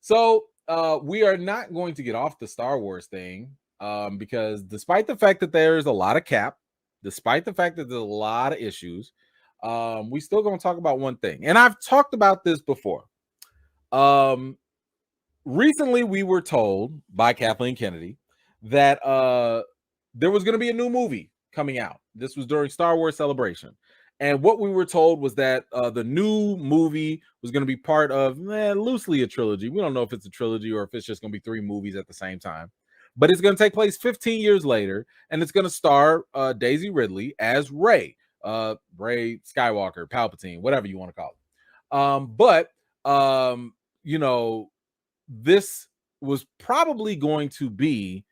So we are not going to get off the Star Wars thing because despite the fact that there's a lot of cap, despite the fact that there's a lot of issues, we still going to talk about one thing. And I've talked about this before. Recently, we were told by Kathleen Kennedy that there was going to be a new movie coming out. This was during Star Wars Celebration. And what we were told was that the new movie was going to be part of loosely a trilogy. We don't know if it's a trilogy or if it's just going to be 3 movies at the same time. But it's going to take place 15 years later, and it's going to star Daisy Ridley as Rey, Rey Skywalker, Palpatine, whatever you want to call it. This was probably going to be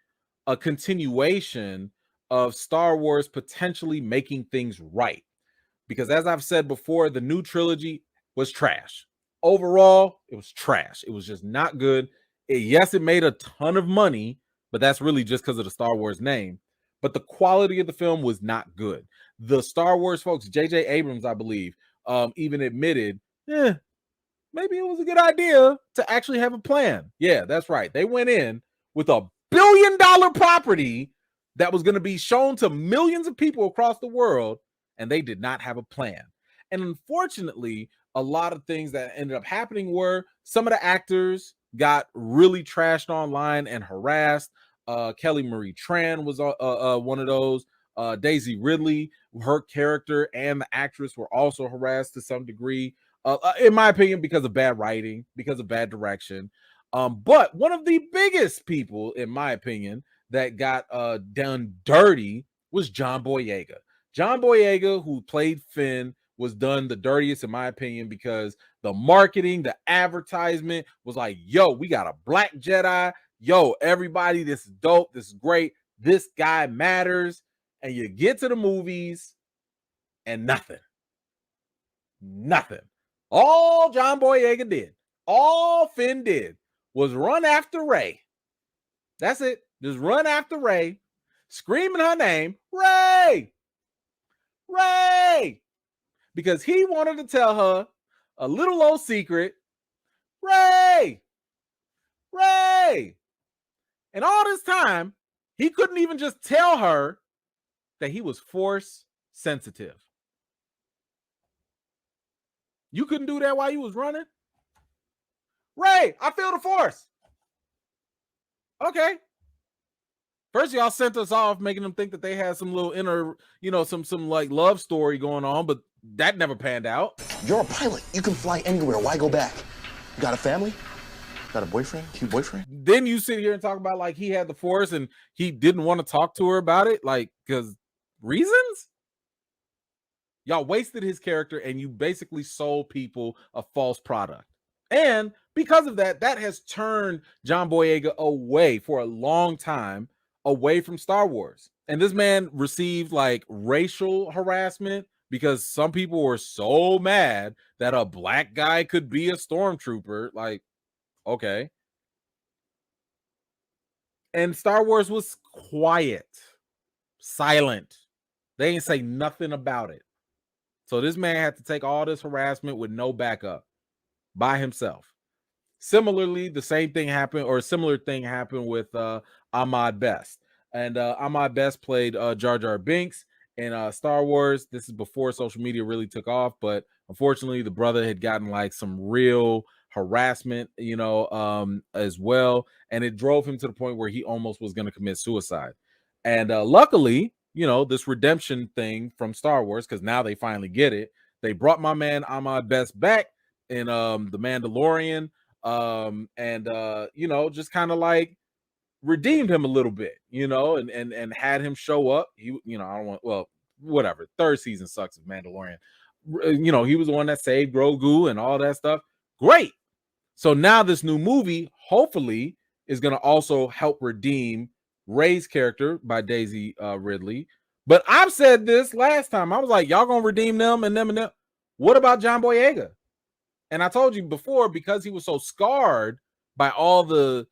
a continuation of Star Wars potentially making things right. Because as I've said before, the new trilogy was trash. Overall, it was trash. It was just not good. Yes, it made a ton of money, but that's really just because of the Star Wars name. But the quality of the film was not good. The Star Wars folks, J.J. Abrams, I believe, even admitted, maybe it was a good idea to actually have a plan. Yeah, that's right. They went in with $1 billion property that was going to be shown to millions of people across the world, and they did not have a plan. And unfortunately, a lot of things that ended up happening were some of the actors got really trashed online and harassed. Kelly Marie Tran was one of those. Daisy Ridley, her character and the actress were also harassed to some degree. In my opinion, because of bad writing, because of bad direction. But one of the biggest people, in my opinion, that got done dirty was John Boyega. John Boyega, who played Finn, was done the dirtiest, in my opinion, because the marketing, the advertisement was like, yo, we got a black Jedi. Yo, everybody, this is dope. This is great. This guy matters. And you get to the movies and nothing. All John Boyega did, all Finn did was run after Rey. That's it. Just run after Rey, screaming her name, Rey, Rey, because he wanted to tell her a little old secret, Rey, Rey. And all this time, he couldn't even just tell her that he was force sensitive. You couldn't do that while you was running? Rey, I feel the force. Okay. First, y'all sent us off, making them think that they had some little inner, some like love story going on, but that never panned out. You're a pilot. You can fly anywhere. Why go back? You got a family? Got a boyfriend? Cute boyfriend? Then you sit here and talk about like he had the force and he didn't want to talk to her about it, like, because reasons? Y'all wasted his character and you basically sold people a false product. And because of that, that has turned John Boyega away for a long time, away from Star Wars. And this man received like racial harassment because some people were so mad that a black guy could be a stormtrooper. Like, okay. And Star Wars was quiet, silent. They ain't say nothing about it. So this man had to take all this harassment with no backup by himself. Similarly, the same thing happened, or a similar thing happened with Ahmad Best. And Ahmad Best played Jar Jar Binks in Star Wars. This is before social media really took off, but unfortunately, the brother had gotten like some real harassment, as well. And it drove him to the point where he almost was going to commit suicide. And luckily, this redemption thing from Star Wars, because now they finally get it. They brought my man Ahmad Best back in The Mandalorian, just kind of like redeemed him a little bit, and had him show up. He, I don't want, well, whatever. 3rd season sucks of Mandalorian. He was the one that saved Grogu and all that stuff. Great. So now this new movie, hopefully, is going to also help redeem Rey's character by Daisy Ridley. But I've said this last time. I was like, y'all gonna redeem them and them and them. What about John Boyega? And I told you before, because he was so scarred by all the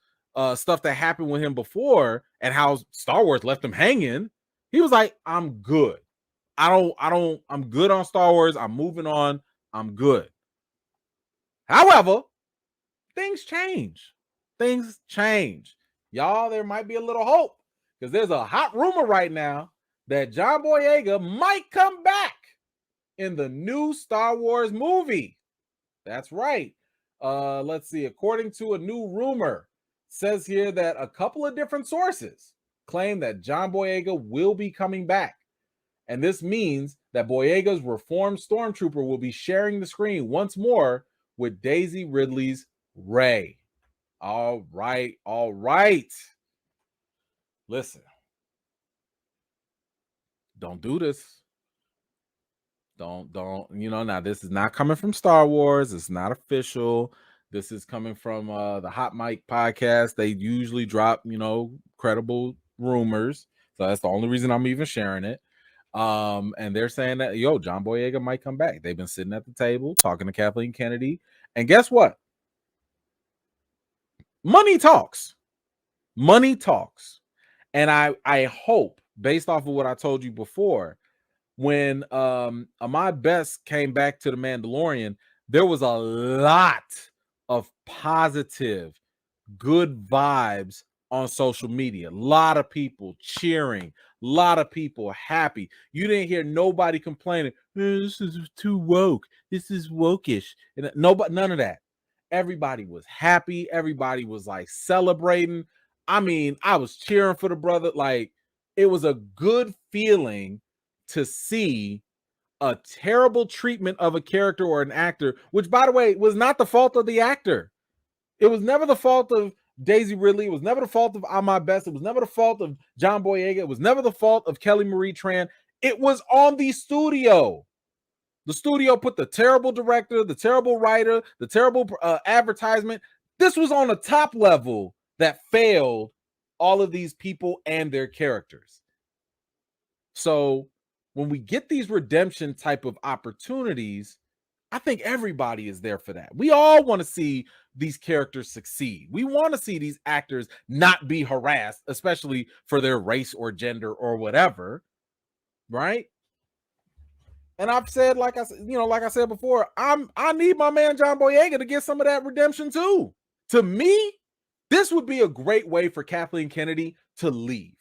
stuff that happened with him before and how Star Wars left him hanging, he was like, I'm good. I'm good on Star Wars. I'm moving on. I'm good. However, things change. Things change. Y'all, there might be a little hope because there's a hot rumor right now that John Boyega might come back in the new Star Wars movie. That's right. Let's see. According to a new rumor, says here that a couple of different sources claim that John Boyega will be coming back. And this means that Boyega's reformed stormtrooper will be sharing the screen once more with Daisy Ridley's Rey. All right, all right. Listen, don't do this. Don't, now this is not coming from Star Wars. It's not official. This is coming from the Hot Mic podcast. They usually drop, credible rumors. So that's the only reason I'm even sharing it. And they're saying that, John Boyega might come back. They've been sitting at the table talking to Kathleen Kennedy. And guess what? Money talks. Money talks. And I hope, based off of what I told you before, when Ahmad Best came back to The Mandalorian, there was a lot of positive, good vibes on social media. A lot of people cheering, a lot of people happy. You didn't hear nobody complaining, this is too woke, this is wokish. And none of that. Everybody was happy. Everybody was like celebrating. I mean, I was cheering for the brother. Like, it was a good feeling to see a terrible treatment of a character or an actor, which, by the way, was not the fault of the actor. It was never the fault of Daisy Ridley. It was never the fault of Ahmad Best. It was never the fault of John Boyega. It was never the fault of Kelly Marie Tran. It was on the studio. The studio put the terrible director, the terrible writer, the terrible advertisement. This was on the top level that failed all of these people and their characters. So when we get these redemption type of opportunities, I think everybody is there for that. We all want to see these characters succeed. We want to see these actors not be harassed, especially for their race or gender or whatever, right? And I've said, like I said before, I need my man John Boyega to get some of that redemption too. To me, this would be a great way for Kathleen Kennedy to leave,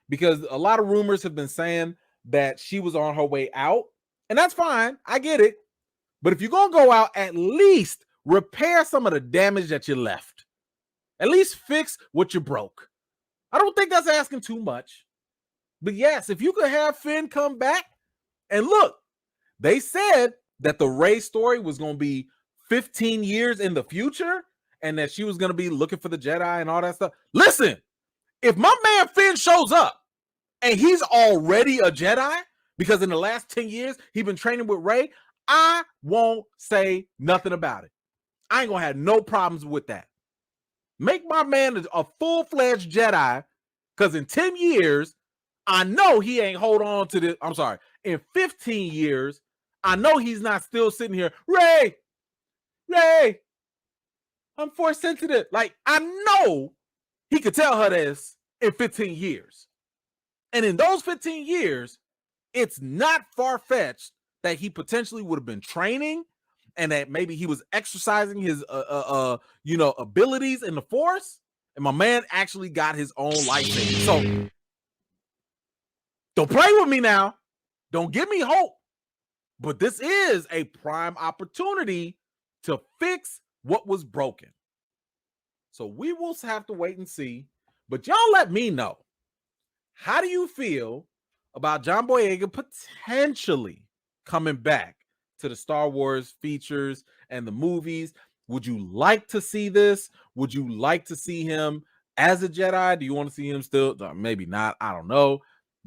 because a lot of rumors have been saying that she was on her way out, and that's fine. I get it. But if you're going to go out, at least repair some of the damage that you left. At least fix what you broke. I don't think that's asking too much. But yes, if you could have Finn come back, and look, they said that the Rey story was going to be 15 years in the future and that she was going to be looking for the Jedi and all that stuff. Listen, if my man Finn shows up and he's already a Jedi, because in the last 10 years he's been training with Rey, I won't say nothing about it. I ain't gonna have no problems with that. Make my man a full-fledged Jedi, because in 10 years, I know he ain't hold on to this. I'm sorry. In 15 years, I know he's not still sitting here, Rey, I'm force sensitive. Like, I know he could tell her this in 15 years. And in those 15 years, it's not far-fetched that he potentially would have been training, and that maybe he was exercising his abilities in the Force, and my man actually got his own lightsaber. So don't play with me now. Don't give me hope. But this is a prime opportunity to fix what was broken. So we will have to wait and see. But y'all let me know. How do you feel about John Boyega potentially coming back to the Star Wars features and the movies? Would you like to see this? Would you like to see him as a Jedi? Do you want to see him still? Maybe not. I don't know.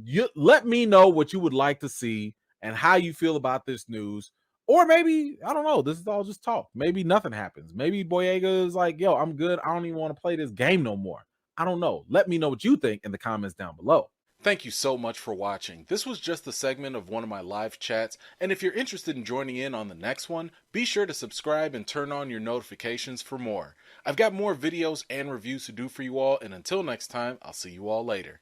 You let me know what you would like to see and how you feel about this news. Or maybe, I don't know, this is all just talk. Maybe nothing happens. Maybe Boyega is like, yo, I'm good. I don't even want to play this game no more. I don't know. Let me know what you think in the comments down below. Thank you so much for watching. This was just a segment of one of my live chats, and if you're interested in joining in on the next one, be sure to subscribe and turn on your notifications for more. I've got more videos and reviews to do for you all, and until next time, I'll see you all later.